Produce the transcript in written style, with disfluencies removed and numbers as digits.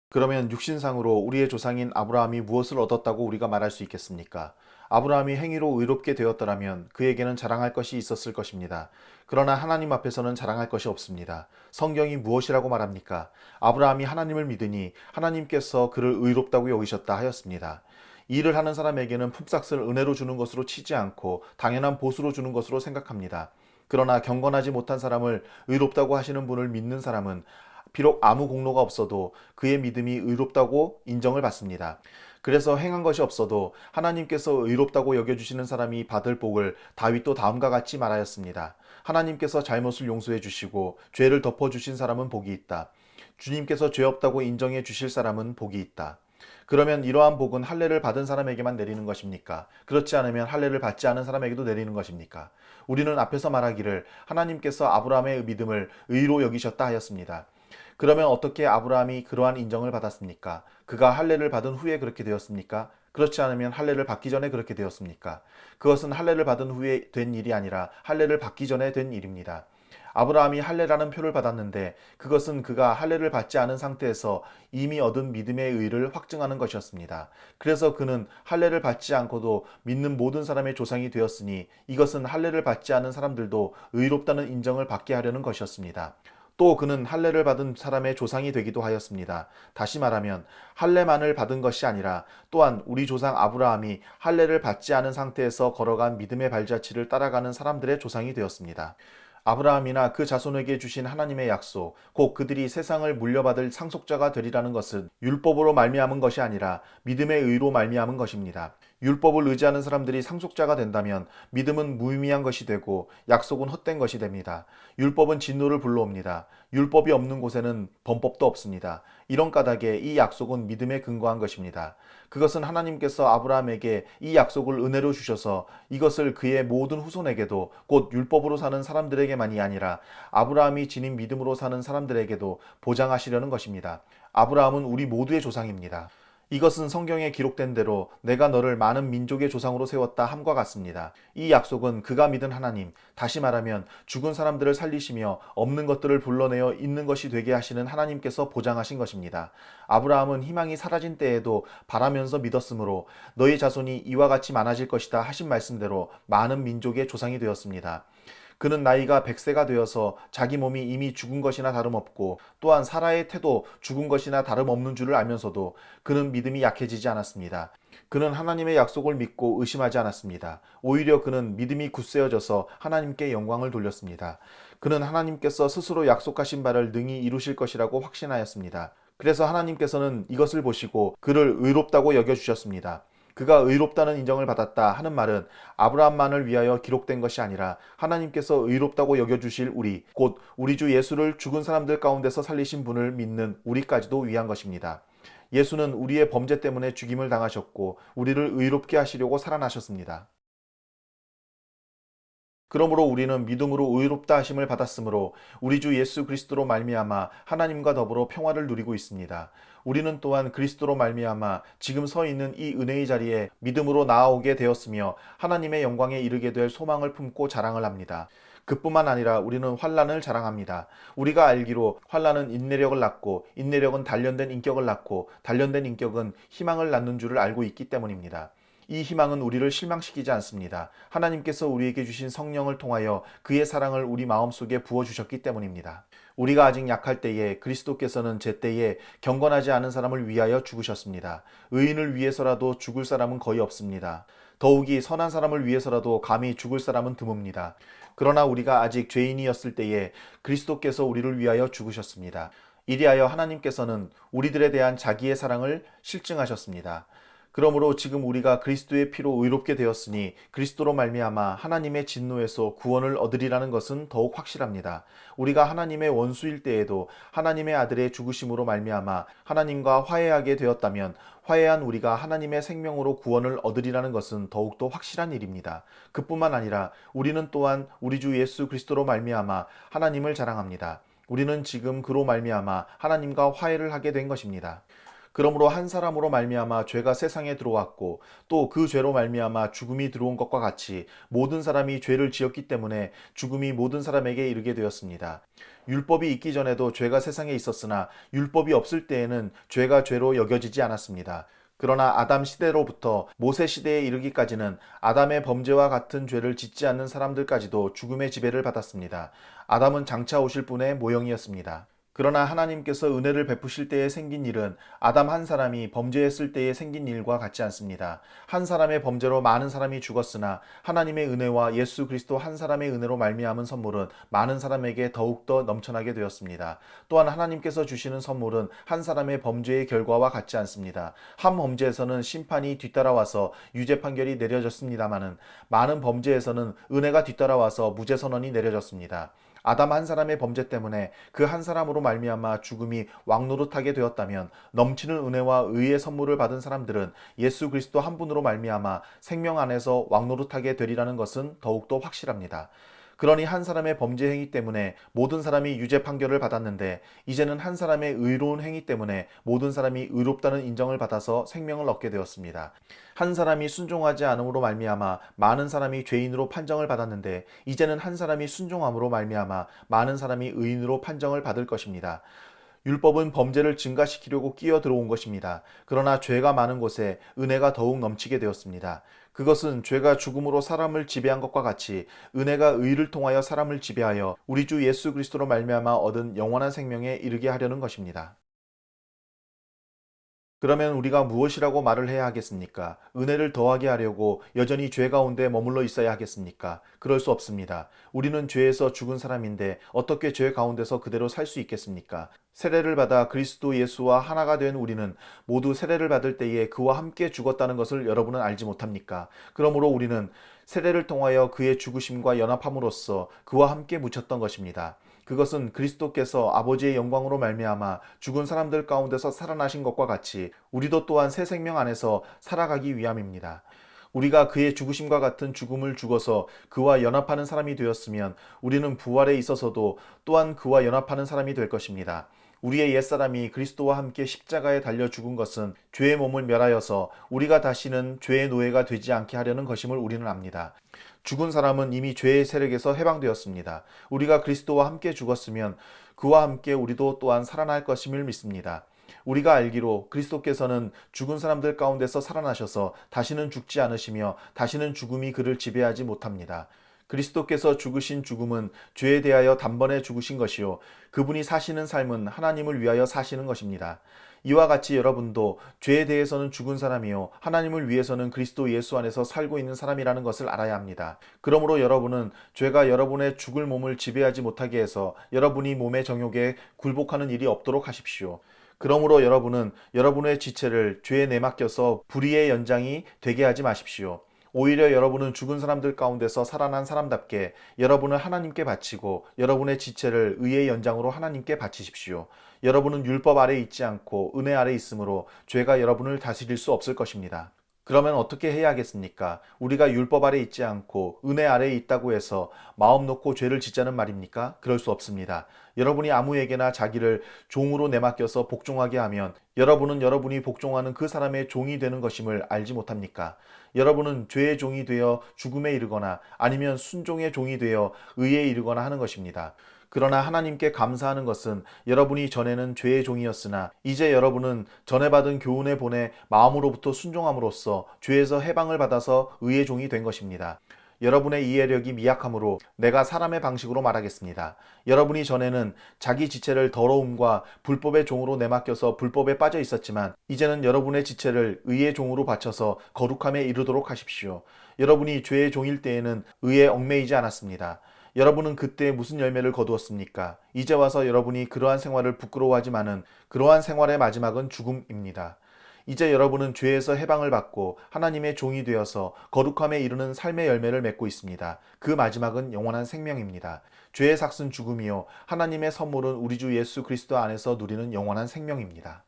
그러면 육신상으로 우리의 조상인 아브라함이 무엇을 얻었다고 우리가 말할 수 있겠습니까? 아브라함이 행위로 의롭게 되었더라면 그에게는 자랑할 것이 있었을 것입니다. 그러나 하나님 앞에서는 자랑할 것이 없습니다. 성경이 무엇이라고 말합니까? 아브라함이 하나님을 믿으니 하나님께서 그를 의롭다고 여기셨다 하였습니다. 일을 하는 사람에게는 품삯을 은혜로 주는 것으로 치지 않고 당연한 보수로 주는 것으로 생각합니다. 그러나 경건하지 못한 사람을 의롭다고 하시는 분을 믿는 사람은 비록 아무 공로가 없어도 그의 믿음이 의롭다고 인정을 받습니다. 그래서 행한 것이 없어도 하나님께서 의롭다고 여겨주시는 사람이 받을 복을 다윗도 다음과 같이 말하였습니다. 하나님께서 잘못을 용서해 주시고 죄를 덮어주신 사람은 복이 있다. 주님께서 죄 없다고 인정해 주실 사람은 복이 있다. 그러면 이러한 복은 할례를 받은 사람에게만 내리는 것입니까? 그렇지 않으면 할례를 받지 않은 사람에게도 내리는 것입니까? 우리는 앞에서 말하기를 하나님께서 아브라함의 믿음을 의로 여기셨다 하였습니다. 그러면 어떻게 아브라함이 그러한 인정을 받았습니까? 그가 할례를 받은 후에 그렇게 되었습니까? 그렇지 않으면 할례를 받기 전에 그렇게 되었습니까? 그것은 할례를 받은 후에 된 일이 아니라 할례를 받기 전에 된 일입니다. 아브라함이 할례라는 표를 받았는데 그것은 그가 할례를 받지 않은 상태에서 이미 얻은 믿음의 의를 확증하는 것이었습니다. 그래서 그는 할례를 받지 않고도 믿는 모든 사람의 조상이 되었으니 이것은 할례를 받지 않은 사람들도 의롭다는 인정을 받게 하려는 것이었습니다. 또 그는 할례를 받은 사람의 조상이 되기도 하였습니다. 다시 말하면 할례만을 받은 것이 아니라 또한 우리 조상 아브라함이 할례를 받지 않은 상태에서 걸어간 믿음의 발자취를 따라가는 사람들의 조상이 되었습니다. 아브라함이나 그 자손에게 주신 하나님의 약속, 곧 그들이 세상을 물려받을 상속자가 되리라는 것은 율법으로 말미암은 것이 아니라 믿음의 의로 말미암은 것입니다. 율법을 의지하는 사람들이 상속자가 된다면 믿음은 무의미한 것이 되고 약속은 헛된 것이 됩니다. 율법은 진노를 불러옵니다. 율법이 없는 곳에는 범법도 없습니다. 이런 까닭에 이 약속은 믿음에 근거한 것입니다. 그것은 하나님께서 아브라함에게 이 약속을 은혜로 주셔서 이것을 그의 모든 후손에게도 곧 율법으로 사는 사람들에게만이 아니라 아브라함이 지닌 믿음으로 사는 사람들에게도 보장하시려는 것입니다. 아브라함은 우리 모두의 조상입니다. 이것은 성경에 기록된 대로 내가 너를 많은 민족의 조상으로 세웠다 함과 같습니다. 이 약속은 그가 믿은 하나님, 다시 말하면 죽은 사람들을 살리시며 없는 것들을 불러내어 있는 것이 되게 하시는 하나님께서 보장하신 것입니다. 아브라함은 희망이 사라진 때에도 바라면서 믿었으므로 너희 자손이 이와 같이 많아질 것이다 하신 말씀대로 많은 민족의 조상이 되었습니다. 그는 나이가 100세가 되어서 자기 몸이 이미 죽은 것이나 다름없고 또한 사라의 태도 죽은 것이나 다름없는 줄을 알면서도 그는 믿음이 약해지지 않았습니다. 그는 하나님의 약속을 믿고 의심하지 않았습니다. 오히려 그는 믿음이 굳세어져서 하나님께 영광을 돌렸습니다. 그는 하나님께서 스스로 약속하신 바를 능히 이루실 것이라고 확신하였습니다. 그래서 하나님께서는 이것을 보시고 그를 의롭다고 여겨주셨습니다. 그가 의롭다는 인정을 받았다 하는 말은 아브라함만을 위하여 기록된 것이 아니라 하나님께서 의롭다고 여겨주실 우리, 곧 우리 주 예수를 죽은 사람들 가운데서 살리신 분을 믿는 우리까지도 위한 것입니다. 예수는 우리의 범죄 때문에 죽임을 당하셨고 우리를 의롭게 하시려고 살아나셨습니다. 그러므로 우리는 믿음으로 의롭다 하심을 받았으므로 우리 주 예수 그리스도로 말미암아 하나님과 더불어 평화를 누리고 있습니다. 우리는 또한 그리스도로 말미암아 지금 서 있는 이 은혜의 자리에 믿음으로 나아오게 되었으며 하나님의 영광에 이르게 될 소망을 품고 자랑을 합니다. 그뿐만 아니라 우리는 환난을 자랑합니다. 우리가 알기로 환난은 인내력을 낳고 인내력은 단련된 인격을 낳고 단련된 인격은 희망을 낳는 줄을 알고 있기 때문입니다. 이 희망은 우리를 실망시키지 않습니다. 하나님께서 우리에게 주신 성령을 통하여 그의 사랑을 우리 마음속에 부어주셨기 때문입니다. 우리가 아직 약할 때에 그리스도께서는 제때에 경건하지 않은 사람을 위하여 죽으셨습니다. 의인을 위해서라도 죽을 사람은 거의 없습니다. 더욱이 선한 사람을 위해서라도 감히 죽을 사람은 드뭅니다. 그러나 우리가 아직 죄인이었을 때에 그리스도께서 우리를 위하여 죽으셨습니다. 이리하여 하나님께서는 우리들에 대한 자기의 사랑을 실증하셨습니다. 그러므로 지금 우리가 그리스도의 피로 의롭게 되었으니 그리스도로 말미암아 하나님의 진노에서 구원을 얻으리라는 것은 더욱 확실합니다. 우리가 하나님의 원수일 때에도 하나님의 아들의 죽으심으로 말미암아 하나님과 화해하게 되었다면 화해한 우리가 하나님의 생명으로 구원을 얻으리라는 것은 더욱더 확실한 일입니다. 그뿐만 아니라 우리는 또한 우리 주 예수 그리스도로 말미암아 하나님을 자랑합니다. 우리는 지금 그로 말미암아 하나님과 화해를 하게 된 것입니다. 그러므로 한 사람으로 말미암아 죄가 세상에 들어왔고 또 그 죄로 말미암아 죽음이 들어온 것과 같이 모든 사람이 죄를 지었기 때문에 죽음이 모든 사람에게 이르게 되었습니다. 율법이 있기 전에도 죄가 세상에 있었으나 율법이 없을 때에는 죄가 죄로 여겨지지 않았습니다. 그러나 아담 시대로부터 모세 시대에 이르기까지는 아담의 범죄와 같은 죄를 짓지 않는 사람들까지도 죽음의 지배를 받았습니다. 아담은 장차 오실 분의 모형이었습니다. 그러나 하나님께서 은혜를 베푸실 때에 생긴 일은 아담 한 사람이 범죄했을 때에 생긴 일과 같지 않습니다. 한 사람의 범죄로 많은 사람이 죽었으나 하나님의 은혜와 예수 그리스도 한 사람의 은혜로 말미암은 선물은 많은 사람에게 더욱더 넘쳐나게 되었습니다. 또한 하나님께서 주시는 선물은 한 사람의 범죄의 결과와 같지 않습니다. 한 범죄에서는 심판이 뒤따라와서 유죄 판결이 내려졌습니다마는 많은 범죄에서는 은혜가 뒤따라와서 무죄 선언이 내려졌습니다. 아담 한 사람의 범죄 때문에 그 한 사람으로 말미암아 죽음이 왕노릇하게 되었다면 넘치는 은혜와 의의 선물을 받은 사람들은 예수 그리스도 한 분으로 말미암아 생명 안에서 왕노릇하게 되리라는 것은 더욱더 확실합니다. 그러니 한 사람의 범죄 행위 때문에 모든 사람이 유죄 판결을 받았는데 이제는 한 사람의 의로운 행위 때문에 모든 사람이 의롭다는 인정을 받아서 생명을 얻게 되었습니다. 한 사람이 순종하지 않음으로 말미암아 많은 사람이 죄인으로 판정을 받았는데 이제는 한 사람이 순종함으로 말미암아 많은 사람이 의인으로 판정을 받을 것입니다. 율법은 범죄를 증가시키려고 끼어 들어온 것입니다. 그러나 죄가 많은 곳에 은혜가 더욱 넘치게 되었습니다. 그것은 죄가 죽음으로 사람을 지배한 것과 같이 은혜가 의를 통하여 사람을 지배하여 우리 주 예수 그리스도로 말미암아 얻은 영원한 생명에 이르게 하려는 것입니다. 그러면 우리가 무엇이라고 말을 해야 하겠습니까? 은혜를 더하게 하려고 여전히 죄 가운데 머물러 있어야 하겠습니까? 그럴 수 없습니다. 우리는 죄에서 죽은 사람인데 어떻게 죄 가운데서 그대로 살 수 있겠습니까? 세례를 받아 그리스도 예수와 하나가 된 우리는 모두 세례를 받을 때에 그와 함께 죽었다는 것을 여러분은 알지 못합니까? 그러므로 우리는 세례를 통하여 그의 죽으심과 연합함으로써 그와 함께 묻혔던 것입니다. 그것은 그리스도께서 아버지의 영광으로 말미암아 죽은 사람들 가운데서 살아나신 것과 같이 우리도 또한 새 생명 안에서 살아가기 위함입니다. 우리가 그의 죽으심과 같은 죽음을 죽어서 그와 연합하는 사람이 되었으면 우리는 부활에 있어서도 또한 그와 연합하는 사람이 될 것입니다. 우리의 옛사람이 그리스도와 함께 십자가에 달려 죽은 것은 죄의 몸을 멸하여서 우리가 다시는 죄의 노예가 되지 않게 하려는 것임을 우리는 압니다. 죽은 사람은 이미 죄의 세력에서 해방되었습니다. 우리가 그리스도와 함께 죽었으면 그와 함께 우리도 또한 살아날 것임을 믿습니다. 우리가 알기로 그리스도께서는 죽은 사람들 가운데서 살아나셔서 다시는 죽지 않으시며 다시는 죽음이 그를 지배하지 못합니다. 그리스도께서 죽으신 죽음은 죄에 대하여 단번에 죽으신 것이요 그분이 사시는 삶은 하나님을 위하여 사시는 것입니다. 이와 같이 여러분도 죄에 대해서는 죽은 사람이요 하나님을 위해서는 그리스도 예수 안에서 살고 있는 사람이라는 것을 알아야 합니다. 그러므로 여러분은 죄가 여러분의 죽을 몸을 지배하지 못하게 해서 여러분이 몸의 정욕에 굴복하는 일이 없도록 하십시오. 그러므로 여러분은 여러분의 지체를 죄에 내맡겨서 불의의 연장이 되게 하지 마십시오. 오히려 여러분은 죽은 사람들 가운데서 살아난 사람답게 여러분을 하나님께 바치고 여러분의 지체를 의의 연장으로 하나님께 바치십시오. 여러분은 율법 아래 있지 않고 은혜 아래 있으므로 죄가 여러분을 다스릴 수 없을 것입니다. 그러면 어떻게 해야 하겠습니까? 우리가 율법 아래 있지 않고 은혜 아래에 있다고 해서 마음 놓고 죄를 짓자는 말입니까? 그럴 수 없습니다. 여러분이 아무에게나 자기를 종으로 내맡겨서 복종하게 하면 여러분은 여러분이 복종하는 그 사람의 종이 되는 것임을 알지 못합니까? 여러분은 죄의 종이 되어 죽음에 이르거나 아니면 순종의 종이 되어 의에 이르거나 하는 것입니다. 그러나 하나님께 감사하는 것은 여러분이 전에는 죄의 종이었으나 이제 여러분은 전에 받은 교훈의 본에 마음으로부터 순종함으로써 죄에서 해방을 받아서 의의 종이 된 것입니다. 여러분의 이해력이 미약함으로 내가 사람의 방식으로 말하겠습니다. 여러분이 전에는 자기 지체를 더러움과 불법의 종으로 내맡겨서 불법에 빠져 있었지만 이제는 여러분의 지체를 의의 종으로 바쳐서 거룩함에 이르도록 하십시오. 여러분이 죄의 종일 때에는 의에 얽매이지 않았습니다. 여러분은 그때 무슨 열매를 거두었습니까? 이제 와서 여러분이 그러한 생활을 부끄러워하지만은 그러한 생활의 마지막은 죽음입니다. 이제 여러분은 죄에서 해방을 받고 하나님의 종이 되어서 거룩함에 이르는 삶의 열매를 맺고 있습니다. 그 마지막은 영원한 생명입니다. 죄의 삭은 죽음이요 하나님의 선물은 우리 주 예수 그리스도 안에서 누리는 영원한 생명입니다.